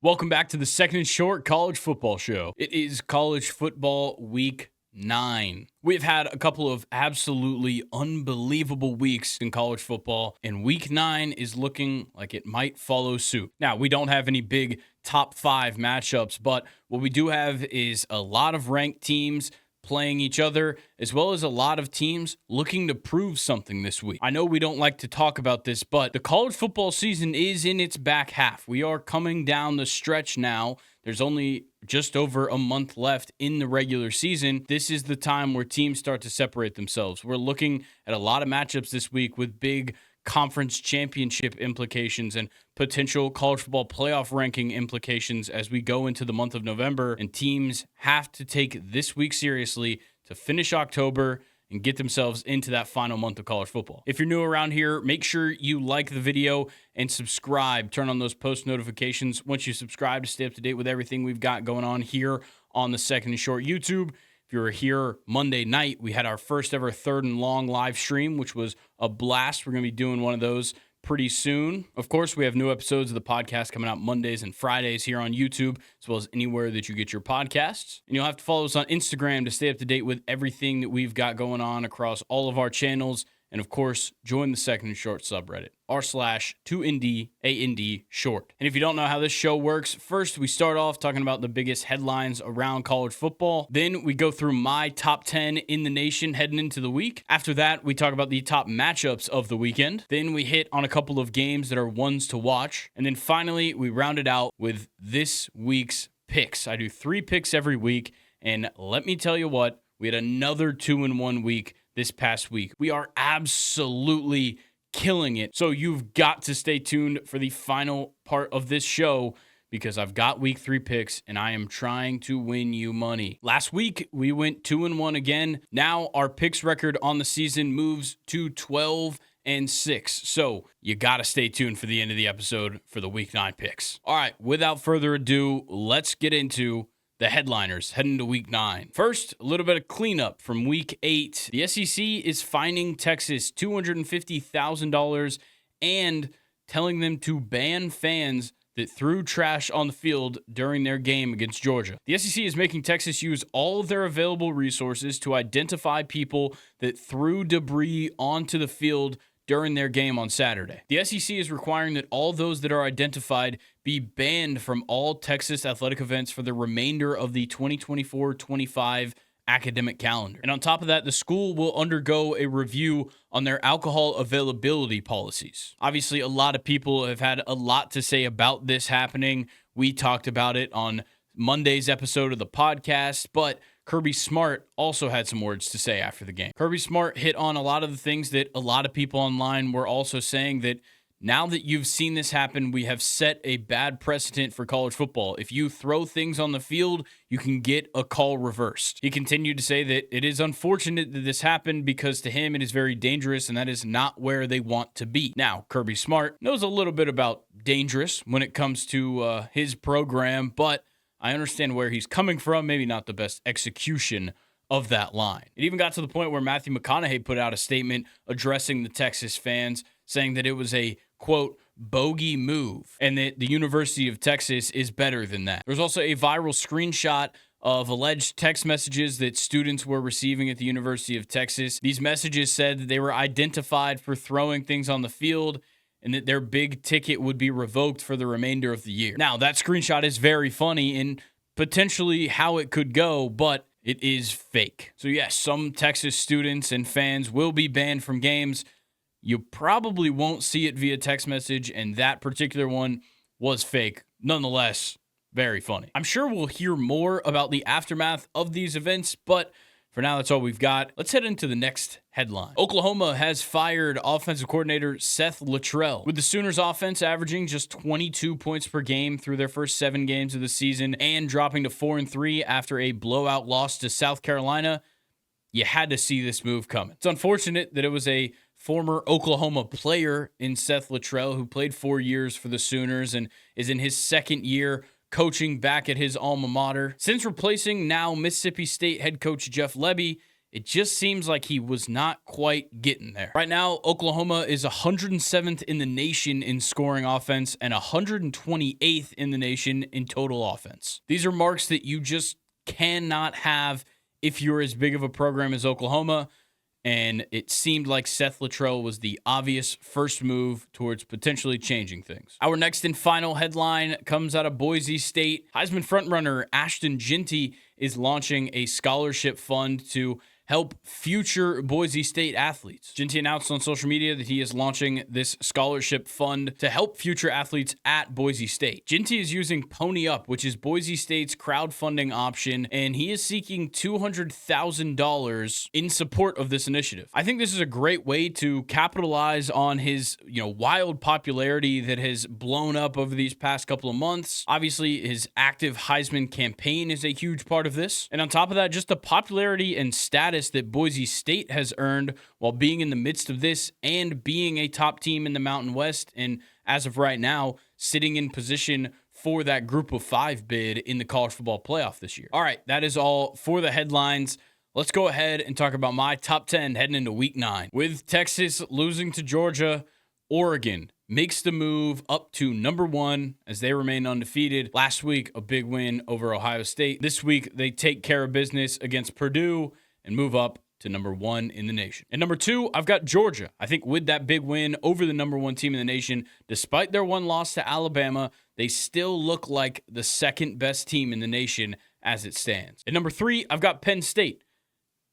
Welcome back to the Second and Short College Football Show. It is college football week 9. We've had a couple of absolutely unbelievable weeks in college football, and week 9 is looking like it might follow suit. Now, we don't have any big top 5 matchups, but what we do have is a lot of ranked teams playing each other, as well as a lot of teams looking to prove something this week. I know we don't like to talk about this, but the college football season is in its back half. We are coming down the stretch now. There's only just over a month left in the regular season. This is the time where teams start to separate themselves. We're looking at a lot of matchups this week with big conference championship implications and potential college football playoff ranking implications as we go into the month of November, and teams have to take this week seriously to finish October and get themselves into that final month of college football. If you're new around here, make sure you like the video and subscribe. Turn on those post notifications once you subscribe to stay up to date with everything we've got going on here on the Second and Short YouTube. If you were here Monday night, we had our first ever Third and Long live stream, which was a blast. We're going to be doing one of those pretty soon. Of course, we have new episodes of the podcast coming out Mondays and Fridays here on YouTube, as well as anywhere that you get your podcasts. And you'll have to follow us on Instagram to stay up to date with everything that we've got going on across all of our channels. And of course, join the Second and Short subreddit, r/2ND short. And if you don't know how this show works, first we start off talking about the biggest headlines around college football. Then we go through my top 10 in the nation heading into the week. After that, we talk about the top matchups of the weekend. Then we hit on a couple of games that are ones to watch. And then finally, we round it out with this week's picks. I do 3 picks every week. And let me tell you what, we had another 2-in-1 week this past week. We are absolutely killing it. So you've got to stay tuned for the final part of this show because I've got week 3 picks and I am trying to win you money. Last week, we went 2-1 again. Now our picks record on the season moves to 12-6. So you got to stay tuned for the end of the episode for the week 9 picks. All right, without further ado, let's get into the headliners heading to week 9. First, a little bit of cleanup from week 8. The SEC is fining Texas $250,000 and telling them to ban fans that threw trash on the field during their game against Georgia. The SEC is making Texas use all of their available resources to identify people that threw debris onto the field during their game on Saturday. The SEC is requiring that all those that are identified be banned from all Texas athletic events for the remainder of the 2024-25 academic calendar. And on top of that, the school will undergo a review on their alcohol availability policies. Obviously, a lot of people have had a lot to say about this happening. We talked about it on Monday's episode of the podcast, but Kirby Smart also had some words to say after the game. Kirby Smart hit on a lot of the things that a lot of people online were also saying, that now that you've seen this happen, we have set a bad precedent for college football. If you throw things on the field, you can get a call reversed. He continued to say that it is unfortunate that this happened because to him it is very dangerous and that is not where they want to be. Now, Kirby Smart knows a little bit about dangerous when it comes to his program, but I understand where he's coming from, maybe not the best execution of that line. It even got to the point where Matthew McConaughey put out a statement addressing the Texas fans, saying that it was a, quote, bogey move, and that the University of Texas is better than that. There's also a viral screenshot of alleged text messages that students were receiving at the University of Texas. These messages said that they were identified for throwing things on the field and that their big ticket would be revoked for the remainder of the year. Now, that screenshot is very funny and potentially how it could go, but it is fake. So yes, some Texas students and fans will be banned from games. You probably won't see it via text message, and that particular one was fake. Nonetheless, very funny. I'm sure we'll hear more about the aftermath of these events, but for now, that's all we've got. Let's head into the next headline. Oklahoma has fired offensive coordinator Seth Luttrell, with the Sooners offense averaging just 22 points per game through their first 7 games of the season and dropping to 4-3 after a blowout loss to South Carolina. You had to see this move coming. It's unfortunate that it was a former Oklahoma player in Seth Luttrell who played 4 years for the Sooners and is in his second year coaching back at his alma mater. Since replacing now Mississippi State head coach Jeff Lebby, it just seems like he was not quite getting there. Right now, Oklahoma is 107th in the nation in scoring offense and 128th in the nation in total offense. These are marks that you just cannot have if you're as big of a program as Oklahoma. And it seemed like Seth Littrell was the obvious first move towards potentially changing things. Our next and final headline comes out of Boise State. Heisman frontrunner Ashton Jeanty is launching a scholarship fund to help future Boise State athletes. Jeanty announced on social media that he is launching this scholarship fund to help future athletes at Boise State. Jeanty is using Pony Up, which is Boise State's crowdfunding option, and he is seeking $200,000 in support of this initiative. I think this is a great way to capitalize on his, wild popularity that has blown up over these past couple of months. Obviously, his active Heisman campaign is a huge part of this. And on top of that, just the popularity and status that Boise State has earned while being in the midst of this and being a top team in the Mountain West, and as of right now, sitting in position for that Group of 5 bid in the college football playoff this year. All right, that is all for the headlines. Let's go ahead and talk about my top 10 heading into Week 9. With Texas losing to Georgia, Oregon makes the move up to number 1 as they remain undefeated. Last week, a big win over Ohio State. This week, they take care of business against Purdue and move up to number 1 in the nation. And number 2, I've got Georgia. I think with that big win over the number 1 team in the nation, despite their one loss to Alabama, they still look like the second best team in the nation as it stands. And number 3, I've got Penn State.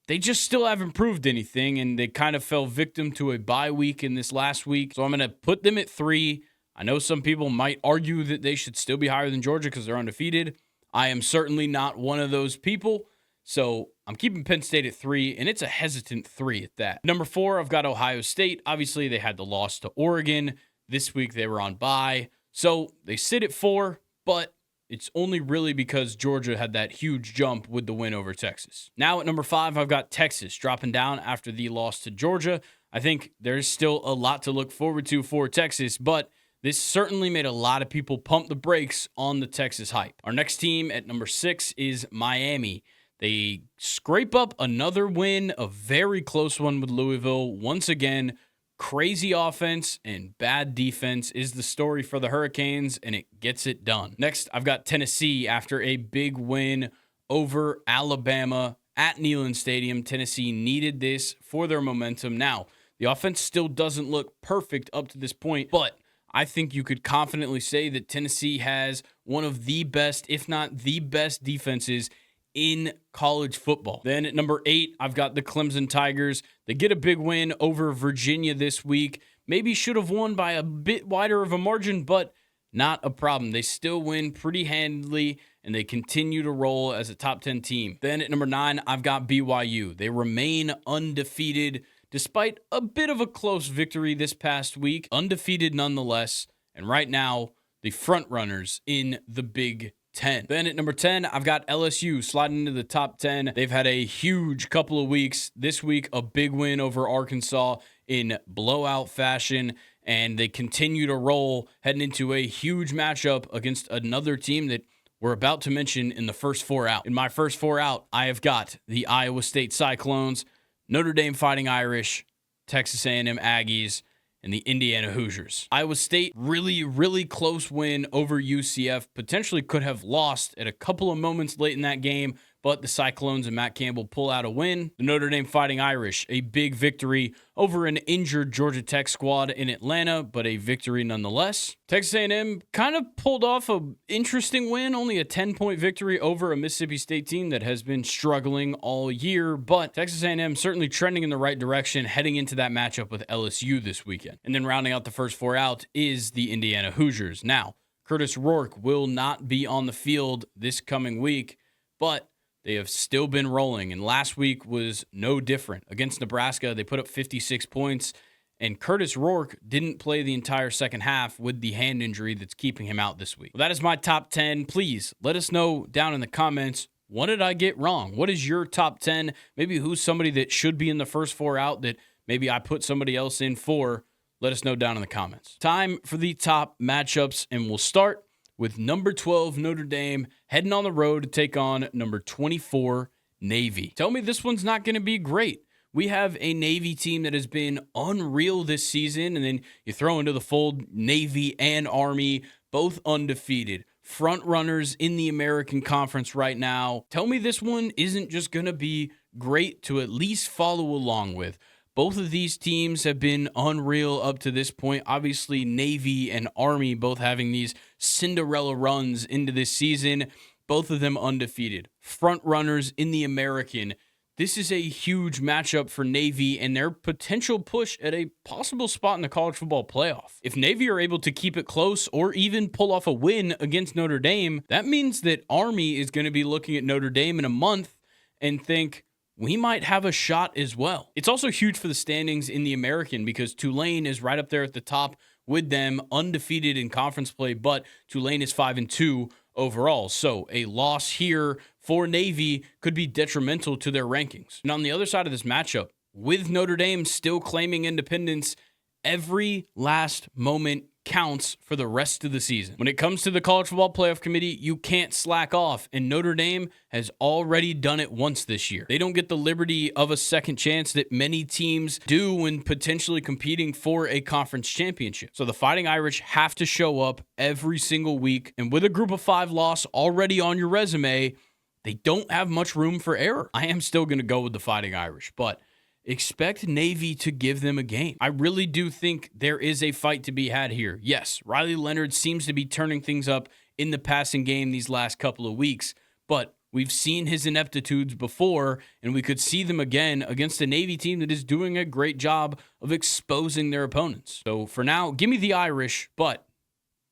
They just still haven't proved anything, and they kind of fell victim to a bye week in this last week. So I'm going to put them at 3. I know some people might argue that they should still be higher than Georgia because they're undefeated. I am certainly not one of those people. So I'm keeping Penn State at 3, and it's a hesitant 3 at that. Number 4, I've got Ohio State. Obviously, they had the loss to Oregon. This week, they were on bye. So they sit at 4, but it's only really because Georgia had that huge jump with the win over Texas. Now at number 5, I've got Texas dropping down after the loss to Georgia. I think there's still a lot to look forward to for Texas, but this certainly made a lot of people pump the brakes on the Texas hype. Our next team at number 6 is Miami. They scrape up another win, a very close one with Louisville. Once again, crazy offense and bad defense is the story for the Hurricanes, and it gets it done. Next, I've got Tennessee after a big win over Alabama at Neyland Stadium. Tennessee needed this for their momentum. Now, the offense still doesn't look perfect up to this point, but I think you could confidently say that Tennessee has one of the best, if not the best, defenses in college football. Then at number 8, I've got the Clemson Tigers. They get a big win over Virginia this week. Maybe should have won by a bit wider of a margin, but not a problem. They still win pretty handily, and they continue to roll as a top 10 team. Then at number 9, I've got BYU. They remain undefeated despite a bit of a close victory this past week. Undefeated nonetheless, and right now, the front runners in the Big 10. Then at number 10, I've got LSU sliding into the top 10. They've had a huge couple of weeks. This week, a big win over Arkansas in blowout fashion, and they continue to roll, heading into a huge matchup against another team that we're about to mention in the first 4 out. In my first 4 out, I have got the Iowa State Cyclones, Notre Dame Fighting Irish, Texas A&M Aggies, and the Indiana Hoosiers. Iowa State, really, really close win over UCF. Potentially could have lost at a couple of moments late in that game, but the Cyclones and Matt Campbell pull out a win. The Notre Dame Fighting Irish, a big victory over an injured Georgia Tech squad in Atlanta, but a victory nonetheless. Texas A&M kind of pulled off an interesting win, only a 10-point victory over a Mississippi State team that has been struggling all year, but Texas A&M certainly trending in the right direction heading into that matchup with LSU this weekend. And then rounding out the first 4 out is the Indiana Hoosiers. Now, Curtis Rourke will not be on the field this coming week, but they have still been rolling, and last week was no different. Against Nebraska, they put up 56 points, and Curtis Rourke didn't play the entire second half with the hand injury that's keeping him out this week. Well, that is my top 10. Please let us know down in the comments, what did I get wrong? What is your top 10? Maybe who's somebody that should be in the first 4 out that maybe I put somebody else in for? Let us know down in the comments. Time for the top matchups, and we'll start with number 12 Notre Dame heading on the road to take on number 24 Navy. Tell me this one's not going to be great. We have a Navy team that has been unreal this season, and then you throw into the fold Navy and Army, both undefeated. Front runners in the American Conference right now. Tell me this one isn't just going to be great to at least follow along with. Both of these teams have been unreal up to this point. Obviously, Navy and Army both having these Cinderella runs into this season. Both of them undefeated. Front runners in the American. This is a huge matchup for Navy and their potential push at a possible spot in the college football playoff. If Navy are able to keep it close or even pull off a win against Notre Dame, that means that Army is going to be looking at Notre Dame in a month and think, we might have a shot as well. It's also huge for the standings in the American because Tulane is right up there at the top with them, undefeated in conference play, but Tulane is 5-2 overall. So a loss here for Navy could be detrimental to their rankings. And on the other side of this matchup, with Notre Dame still claiming independence, every last moment counts for the rest of the season. When it comes to the College Football Playoff Committee, you can't slack off, and Notre Dame has already done it once this year. They don't get the liberty of a second chance that many teams do when potentially competing for a conference championship. So the Fighting Irish have to show up every single week, and with a Group of 5 loss already on your resume, they don't have much room for error. I am still going to go with the Fighting Irish, but expect Navy to give them a game. I really do think there is a fight to be had here. Yes, Riley Leonard seems to be turning things up in the passing game these last couple of weeks, but we've seen his ineptitudes before, and we could see them again against a Navy team that is doing a great job of exposing their opponents. So for now, give me the Irish, but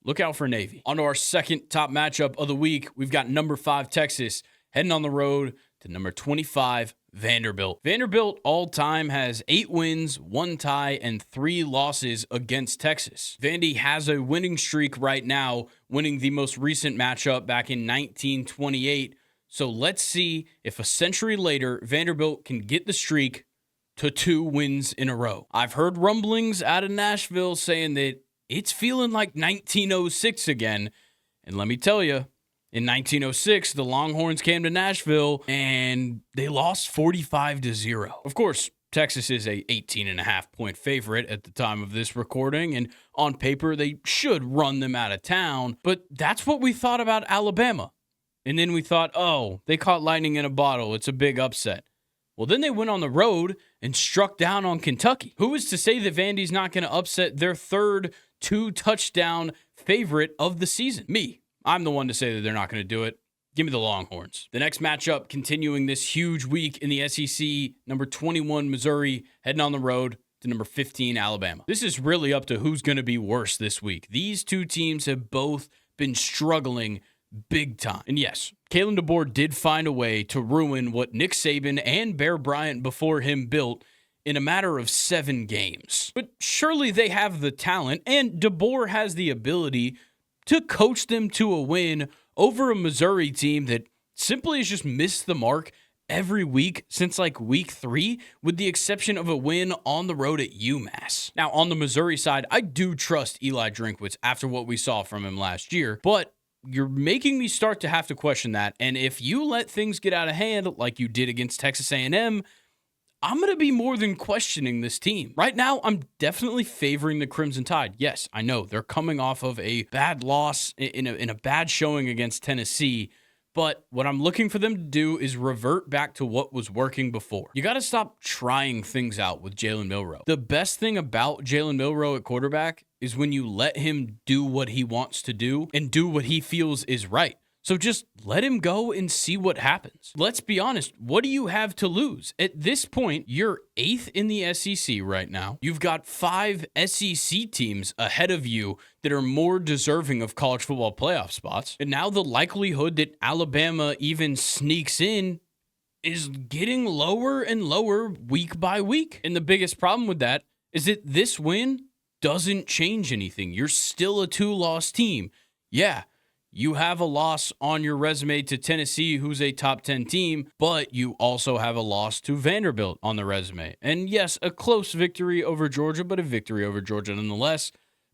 look out for Navy. On to our second top matchup of the week, we've got number 5 Texas heading on the road to number 25 Vanderbilt. Vanderbilt all-time has 8 wins, 1 tie, and 3 losses against Texas. Vandy has a winning streak right now, winning the most recent matchup back in 1928. So let's see if a century later, Vanderbilt can get the streak to 2 wins in a row. I've heard rumblings out of Nashville saying that it's feeling like 1906 again. And let me tell you, in 1906, the Longhorns came to Nashville and they lost 45-0. Of course, Texas is a 18.5-point favorite at the time of this recording, and on paper, they should run them out of town. But that's what we thought about Alabama. And then we thought, oh, they caught lightning in a bottle. It's a big upset. Well, then they went on the road and struck down on Kentucky. Who is to say that Vandy's not going to upset their third 2-touchdown favorite of the season? Me. I'm the one to say that they're not going to do it. Give me the Longhorns. The next matchup, continuing this huge week in the SEC, number 21 Missouri heading on the road to number 15 Alabama. This is really up to who's going to be worse this week. These two teams have both been struggling big time. And yes, Kalen DeBoer did find a way to ruin what Nick Saban and Bear Bryant before him built in a matter of 7 games. But surely they have the talent, and DeBoer has the ability to coach them to a win over a Missouri team that simply has just missed the mark every week since like week 3, with the exception of a win on the road at UMass. Now, on the Missouri side, I do trust Eli Drinkwitz after what we saw from him last year, but you're making me start to have to question that. And if you let things get out of hand like you did against Texas A&M, I'm going to be more than questioning this team. Right now, I'm definitely favoring the Crimson Tide. Yes, I know they're coming off of a bad loss in a bad showing against Tennessee, but what I'm looking for them to do is revert back to what was working before. You got to stop trying things out with Jalen Milroe. The best thing about Jalen Milroe at quarterback is when you let him do what he wants to do and do what he feels is right. So just let him go and see what happens. Let's be honest. What do you have to lose? At this point, you're 8th in the SEC right now. You've got 5 SEC teams ahead of you that are more deserving of college football playoff spots. And now the likelihood that Alabama even sneaks in is getting lower and lower week by week. And the biggest problem with that is that this win doesn't change anything. You're still a 2-loss team. Yeah. You have a loss on your resume to Tennessee, who's a top 10 team, but you also have a loss to Vanderbilt on the resume. And yes, a close victory over Georgia, but a victory over Georgia nonetheless.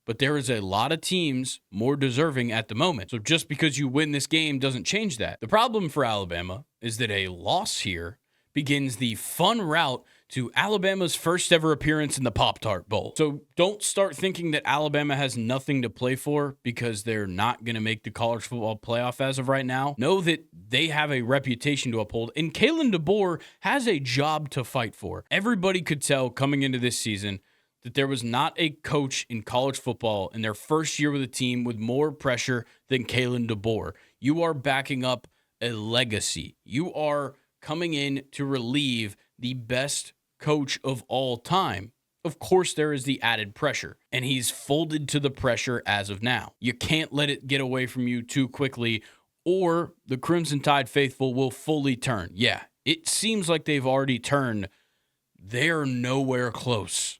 but there is a lot of teams more deserving at the moment. So just because you win this game doesn't change that. The problem for Alabama is that a loss here begins the fun route to Alabama's first ever appearance in the Pop-Tart Bowl. So don't start thinking that Alabama has nothing to play for because they're not going to make the college football playoff as of right now. Know that they have a reputation to uphold, and Kalen DeBoer has a job to fight for. Everybody could tell coming into this season that there was not a coach in college football in their first year with a team with more pressure than Kalen DeBoer. You are backing up a legacy. You are coming in to relieve the best coach of all time. Of course, there is the added pressure, and he's folded to the pressure as of now. You can't let it get away from you too quickly, or the Crimson Tide faithful will fully turn. Yeah, it seems like they've already turned. They're nowhere close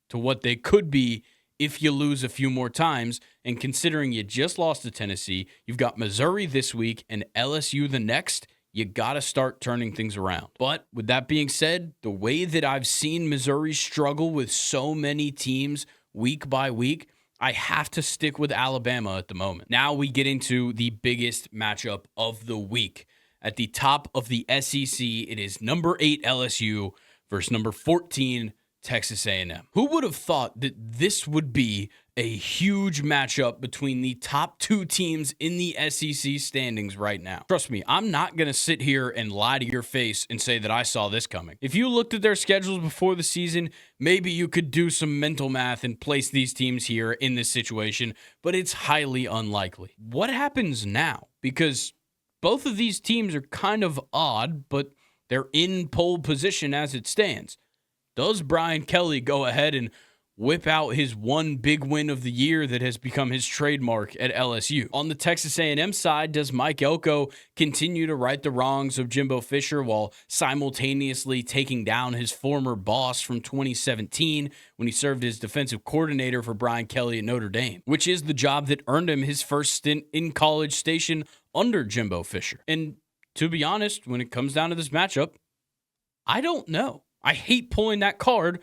to what they could be if you lose a few more times. And considering you just lost to Tennessee, you've got Missouri this week and LSU the next, you got to start turning things around. But with that being said, the way that I've seen Missouri struggle with so many teams week by week, I have to stick with Alabama at the moment. Now we get into the biggest matchup of the week. At the top of the SEC, it is number 8 LSU versus number 14 Texas A&M. Who would have thought that this would be a huge matchup between the top two teams in the SEC standings right now? Trust me, I'm not going to sit here and lie to your face and say that I saw this coming. If you looked at their schedules before the season, maybe you could do some mental math and place these teams here in this situation, but it's highly unlikely. What happens now? Because both of these teams are kind of odd, but they're in pole position as it stands. Does Brian Kelly go ahead and whip out his one big win of the year that has become his trademark at LSU? On the Texas A&M side, does Mike Elko continue to right the wrongs of Jimbo Fisher while simultaneously taking down his former boss from 2017 when he served as defensive coordinator for Brian Kelly at Notre Dame, which is the job that earned him his first stint in College Station under Jimbo Fisher? And to be honest, when it comes down to this matchup, I don't know. I hate pulling that card,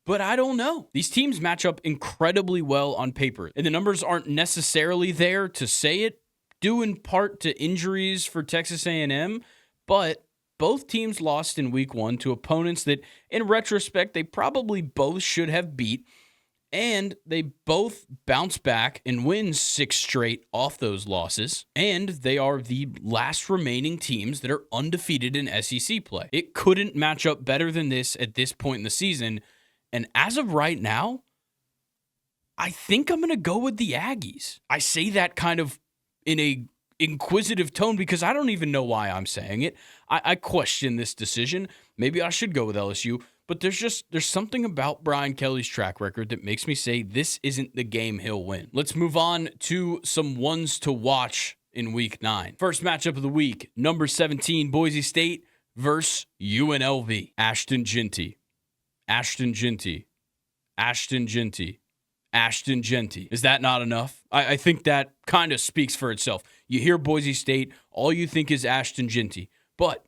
but I don't know. These teams match up incredibly well on paper, and the numbers aren't necessarily there to say it, due in part to injuries for Texas A&M, but both teams lost in week 1 to opponents that, in retrospect, they probably both should have beat, and they both bounce back and win 6 straight off those losses, and they are the last remaining teams that are undefeated in SEC play. It couldn't match up better than this at this point in the season, and as of right now, I think I'm going to go with the Aggies. I say that kind of in a inquisitive tone because I don't even know why I'm saying it. I question this decision. Maybe I should go with LSU. But there's something about Brian Kelly's track record that makes me say this isn't the game he'll win. Let's move on to some ones to watch in week 9. First matchup of the week, number 17 Boise State versus UNLV. Ashton Jeanty. Ashton Jeanty. Ashton Jeanty. Ashton Jeanty. Is that not enough? I think that kind of speaks for itself. You hear Boise State, all you think is Ashton Jeanty. But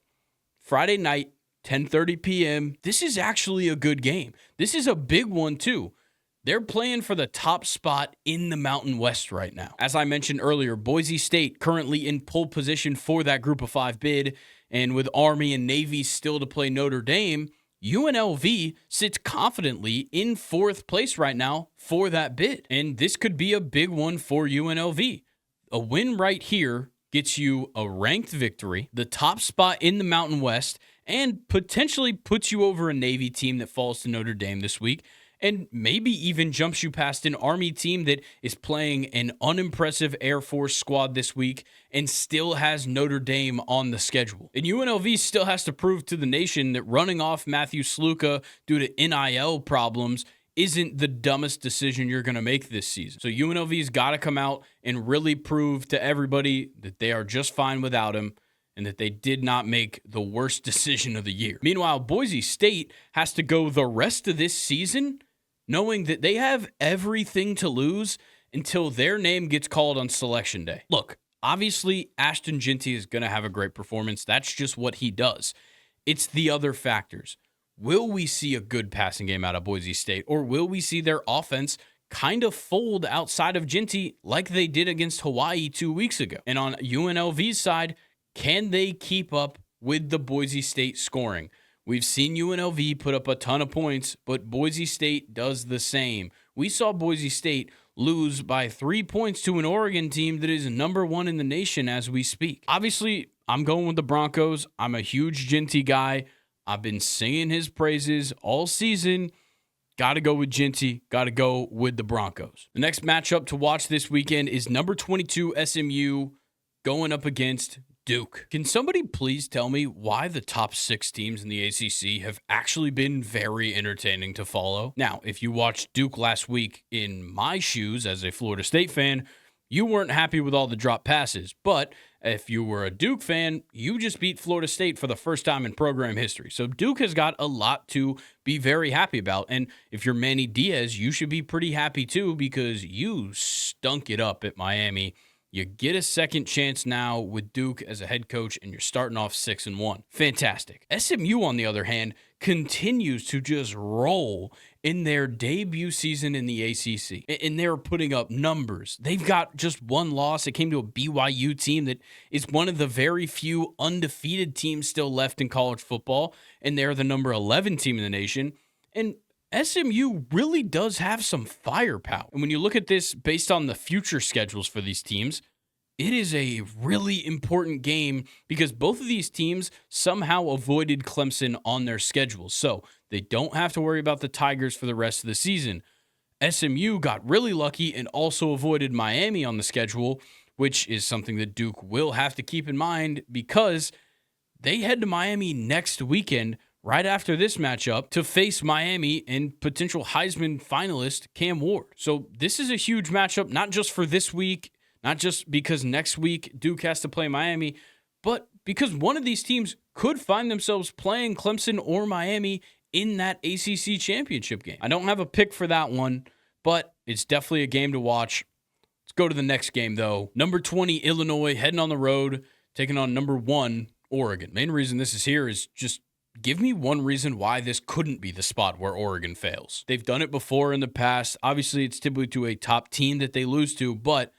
Friday night, 10:30 p.m., this is actually a good game. This is a big one, too. They're playing for the top spot in the Mountain West right now. As I mentioned earlier, Boise State currently in pole position for that Group of 5 bid, and with Army and Navy still to play Notre Dame, UNLV sits confidently in 4th place right now for that bid. And this could be a big one for UNLV. A win right here gets you a ranked victory, the top spot in the Mountain West, and potentially puts you over a Navy team that falls to Notre Dame this week, and maybe even jumps you past an Army team that is playing an unimpressive Air Force squad this week and still has Notre Dame on the schedule. And UNLV still has to prove to the nation that running off Matthew Sluka due to NIL problems isn't the dumbest decision you're going to make this season. So UNLV's got to come out and really prove to everybody that they are just fine without him, and that they did not make the worst decision of the year. Meanwhile, Boise State has to go the rest of this season knowing that they have everything to lose until their name gets called on Selection Day. Look, obviously, Ashton Jeanty is going to have a great performance. That's just what he does. It's the other factors. Will we see a good passing game out of Boise State, or will we see their offense kind of fold outside of Jeanty like they did against Hawaii 2 weeks ago? And on UNLV's side, can they keep up with the Boise State scoring? We've seen UNLV put up a ton of points, but Boise State does the same. We saw Boise State lose by 3 points to an Oregon team that is number 1 in the nation as we speak. Obviously, I'm going with the Broncos. I'm a huge Jeanty guy. I've been singing his praises all season. Got to go with Jeanty. Got to go with the Broncos. The next matchup to watch this weekend is number 22 SMU going up against Duke. Can somebody please tell me why the top 6 teams in the ACC have actually been very entertaining to follow? Now, if you watched Duke last week in my shoes as a Florida State fan, you weren't happy with all the drop passes. But if you were a Duke fan, you just beat Florida State for the first time in program history. So Duke has got a lot to be very happy about. And if you're Manny Diaz, you should be pretty happy too because you stunk it up at Miami. You get a second chance now with Duke as a head coach, and you're starting off 6-1. Fantastic. SMU, on the other hand, continues to just roll in their debut season in the ACC. And they're putting up numbers. They've got just one loss. It came to a BYU team that is one of the very few undefeated teams still left in college football, and they're the number 11 team in the nation. And SMU really does have some firepower. And when you look at this based on the future schedules for these teams, it is a really important game because both of these teams somehow avoided Clemson on their schedules. So they don't have to worry about the Tigers for the rest of the season. SMU got really lucky and also avoided Miami on the schedule, which is something that Duke will have to keep in mind because they head to Miami next weekend right after this matchup to face Miami and potential Heisman finalist Cam Ward. So this is a huge matchup, not just for this week, not just because next week Duke has to play Miami, but because one of these teams could find themselves playing Clemson or Miami in that ACC championship game. I don't have a pick for that one, but it's definitely a game to watch. Let's go to the next game, though. Number 20, Illinois, heading on the road, taking on number 1, Oregon. Main reason this is here is just give me one reason why this couldn't be the spot where Oregon fails. They've done it before in the past. Obviously, it's typically to a top team that they lose to, but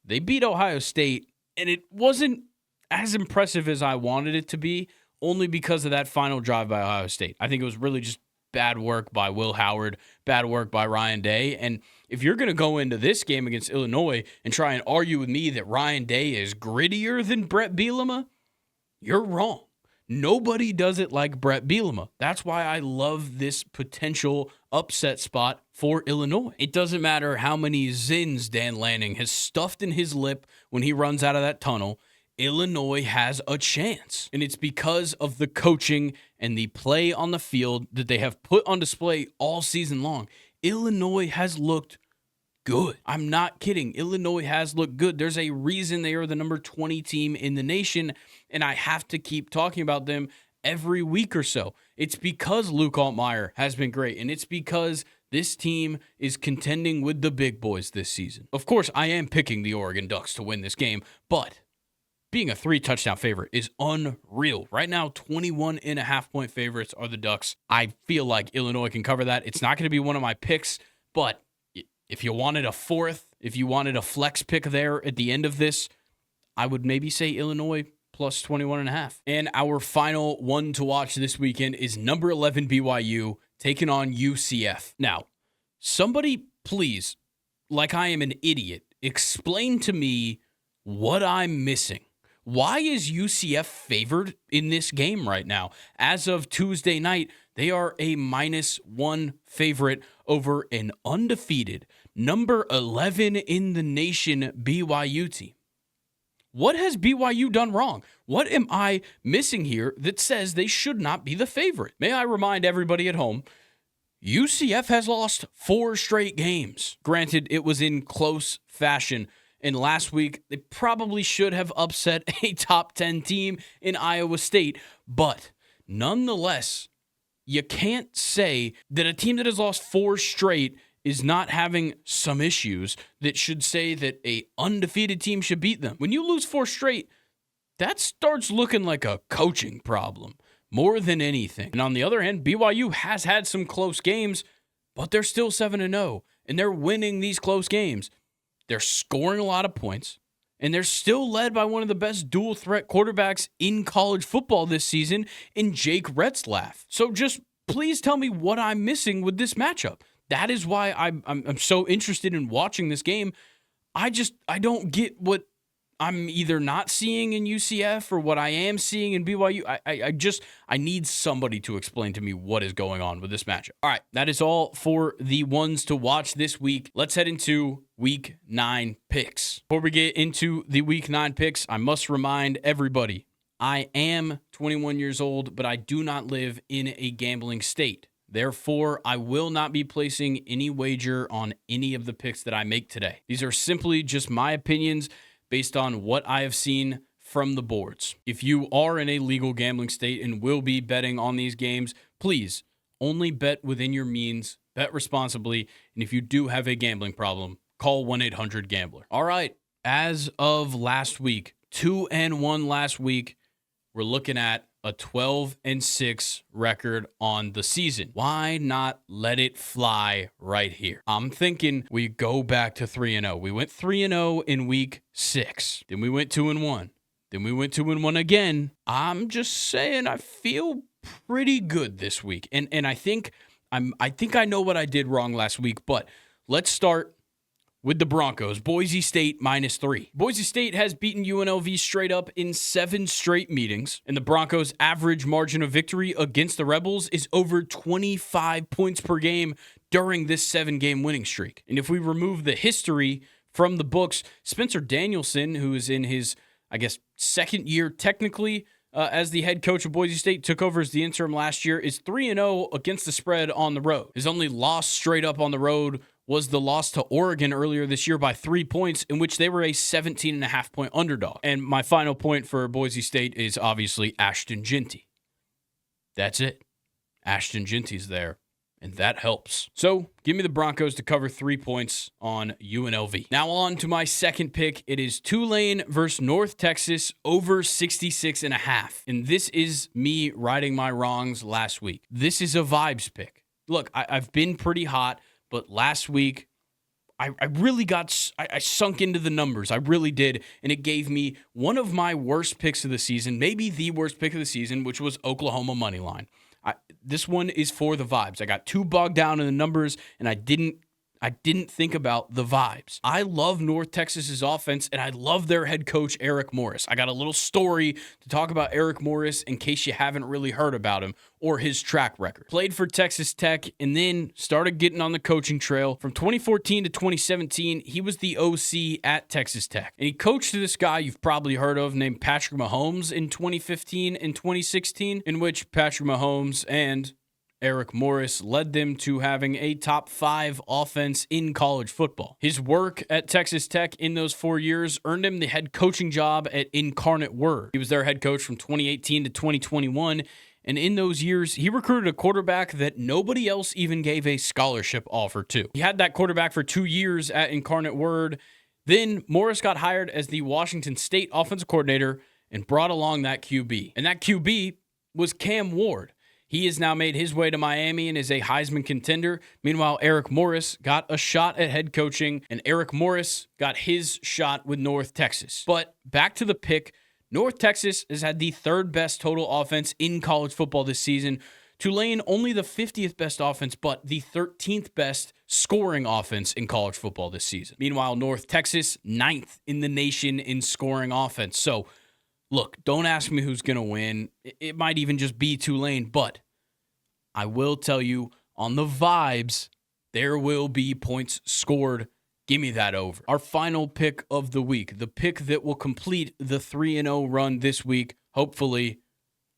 they beat Ohio State, and it wasn't as impressive as I wanted it to be, only because of that final drive by Ohio State. I think it was really just bad work by Will Howard, bad work by Ryan Day, and if you're going to go into this game against Illinois and try and argue with me that Ryan Day is grittier than Brett Bielema, you're wrong. Nobody does it like Brett Bielema. That's why I love this potential upset spot for Illinois. It doesn't matter how many zins Dan Lanning has stuffed in his lip when he runs out of that tunnel. Illinois has a chance. And it's because of the coaching and the play on the field that they have put on display all season long. Illinois has looked good. I'm not kidding. Illinois has looked good. There's a reason they are the number 20 team in the nation, and I have to keep talking about them every week or so. It's because Luke Altmaier has been great, and it's because this team is contending with the big boys this season. Of course, I am picking the Oregon Ducks to win this game, but being a 3-touchdown favorite is unreal. Right now, 21.5-point favorites are the Ducks. I feel like Illinois can cover that. It's not going to be one of my picks, but if you wanted a fourth, if you wanted a flex pick there at the end of this, I would maybe say Illinois plus 21.5. And our final one to watch this weekend is number 11 BYU taking on UCF. Now, somebody please, like I am an idiot, explain to me what I'm missing. Why is UCF favored in this game right now? As of Tuesday night, they are a -1 favorite over an undefeated number 11 in the nation BYU team. What has BYU done wrong? What am I missing here that says they should not be the favorite? May I remind everybody at home, UCF has lost 4 straight games. Granted, it was in close fashion. And last week, they probably should have upset a top 10 team in Iowa State. But nonetheless, you can't say that a team that has lost 4 straight is not having some issues that should say that a undefeated team should beat them. When you lose 4 straight, that starts looking like a coaching problem more than anything. And on the other hand, BYU has had some close games, but they're still 7-0. and they're winning these close games. They're scoring a lot of points, and they're still led by one of the best dual threat quarterbacks in college football this season in Jake Retzlaff. So just please tell me what I'm missing with this matchup. That is why I'm so interested in watching this game. I don't get what I'm either not seeing in UCF or what I am seeing in BYU. I need somebody to explain to me what is going on with this matchup. All right, that is all for the ones to watch this week. Let's head into Week 9 picks. Before we get into the Week 9 picks, I must remind everybody, I am 21 years old, but I do not live in a gambling state. Therefore, I will not be placing any wager on any of the picks that I make today. These are simply just my opinions based on what I have seen from the boards. If you are in a legal gambling state and will be betting on these games, please only bet within your means, bet responsibly, and if you do have a gambling problem, call 1-800-GAMBLER. All right, as of last week, 2-1 last week, we're looking at a 12-6 record on the season. Why not let it fly right here? I'm thinking we go back to 3-0. We went 3-0 in week 6. Then we went 2-1. Then we went 2-1 again. I'm just saying I feel pretty good this week. And I think I know what I did wrong last week, but let's start with the Broncos. Boise State -3. Boise State has beaten UNLV straight up in 7 straight meetings, and the Broncos' average margin of victory against the Rebels is over 25 points per game during this 7-game winning streak. And if we remove the history from the books, Spencer Danielson, who is in his, second year technically as the head coach of Boise State, took over as the interim last year, is 3-0 against the spread on the road. His only loss straight up on the road was the loss to Oregon earlier this year by 3 points, in which they were a 17.5-point underdog. And my final point for Boise State is obviously Ashton Jeanty. That's it. Ashton Jeanty's there, and that helps. So give me the Broncos to cover 3 points on UNLV. Now on to my second pick. It is Tulane versus North Texas over 66.5. And this is me righting my wrongs last week. This is a vibes pick. Look, I've been pretty hot, but last week, I really I sunk into the numbers. I really did. And it gave me one of my worst picks of the season, maybe the worst pick of the season, which was Oklahoma money line. This one is for the vibes. I got too bogged down in the numbers, and I didn't think about the vibes. I love North Texas's offense, and I love their head coach, Eric Morris. I got a little story to talk about Eric Morris in case you haven't really heard about him or his track record. Played for Texas Tech and then started getting on the coaching trail. From 2014 to 2017, he was the OC at Texas Tech. And he coached this guy you've probably heard of named Patrick Mahomes in 2015 and 2016, in which Patrick Mahomes and Eric Morris led them to having a top 5 offense in college football. His work at Texas Tech in those 4 years earned him the head coaching job at Incarnate Word. He was their head coach from 2018 to 2021, and in those years, he recruited a quarterback that nobody else even gave a scholarship offer to. He had that quarterback for 2 years at Incarnate Word. Then Morris got hired as the Washington State offensive coordinator and brought along that QB. And that QB was Cam Ward. He has now made his way to Miami and is a Heisman contender. Meanwhile, Eric Morris got a shot at head coaching, and Eric Morris got his shot with North Texas. But back to the pick, North Texas has had the 3rd best total offense in college football this season. Tulane, only the 50th best offense, but the 13th best scoring offense in college football this season. Meanwhile, North Texas, 9th in the nation in scoring offense. So, look, don't ask me who's going to win. It might even just be Tulane, but I will tell you on the vibes, there will be points scored. Give me that over. Our final pick of the week, the pick that will complete the 3-0 run this week, hopefully,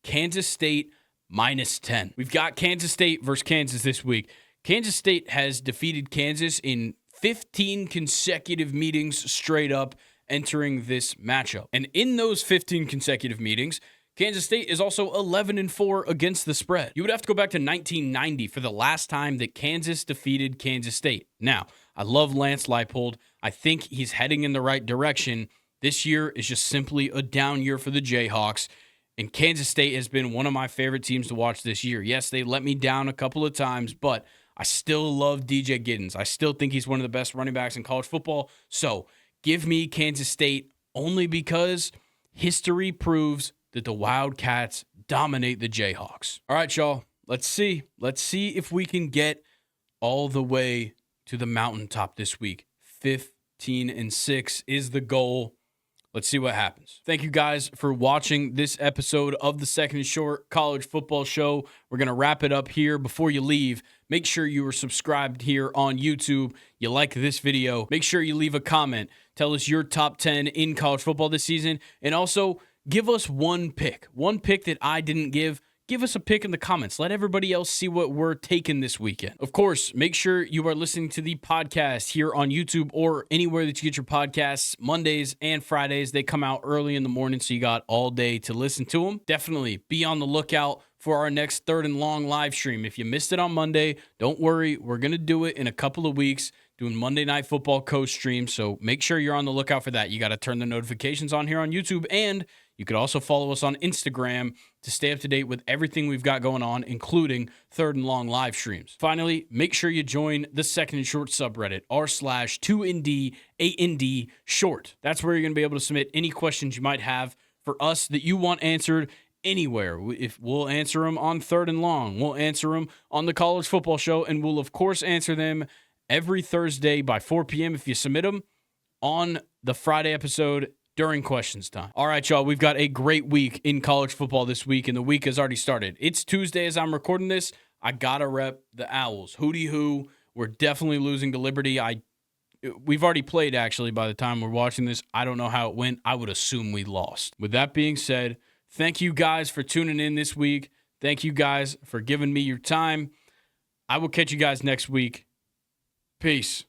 Kansas State -10. We've got Kansas State versus Kansas this week. Kansas State has defeated Kansas in 15 consecutive meetings straight up entering this matchup. And in those 15 consecutive meetings, Kansas State is also 11-4 against the spread. You would have to go back to 1990 for the last time that Kansas defeated Kansas State. Now, I love Lance Leipold. I think he's heading in the right direction. This year is just simply a down year for the Jayhawks, and Kansas State has been one of my favorite teams to watch this year. Yes, they let me down a couple of times, but I still love DJ Giddens. I still think he's one of the best running backs in college football. So give me Kansas State only because history proves that the Wildcats dominate the Jayhawks. All right, y'all. Let's see. Let's see if we can get all the way to the mountaintop this week. 15-6 is the goal. Let's see what happens. Thank you guys for watching this episode of the Second and Short College Football Show. We're going to wrap it up here. Before you leave, make sure you are subscribed here on YouTube. You like this video. Make sure you leave a comment. Tell us your top 10 in college football this season. And also, give us one pick. One pick that I didn't give. Give us a pick in the comments. Let everybody else see what we're taking this weekend. Of course, make sure you are listening to the podcast here on YouTube or anywhere that you get your podcasts. Mondays and Fridays, they come out early in the morning, so you got all day to listen to them. Definitely be on the lookout for our next Third and Long live stream. If you missed it on Monday, don't worry. We're going to do it in a couple of weeks, doing Monday Night Football coach streams, so make sure you're on the lookout for that. You got to turn the notifications on here on YouTube, and you could also follow us on Instagram to stay up to date with everything we've got going on, including Third and Long live streams. Finally, make sure you join the Second and Short subreddit, r/2ND, 8ND short. That's where you're going to be able to submit any questions you might have for us that you want answered anywhere. If we'll answer them on Third and Long, we'll answer them on the College Football Show, and we'll, of course, answer them every Thursday by 4 p.m. if you submit them on the Friday episode during questions time. All right, y'all, we've got a great week in college football this week, and the week has already started. It's Tuesday as I'm recording this. I got to rep the Owls. Hootie hoo. We're definitely losing to Liberty. We've already played, actually, by the time we're watching this. I don't know how it went. I would assume we lost. With that being said, thank you guys for tuning in this week. Thank you guys for giving me your time. I will catch you guys next week. Peace.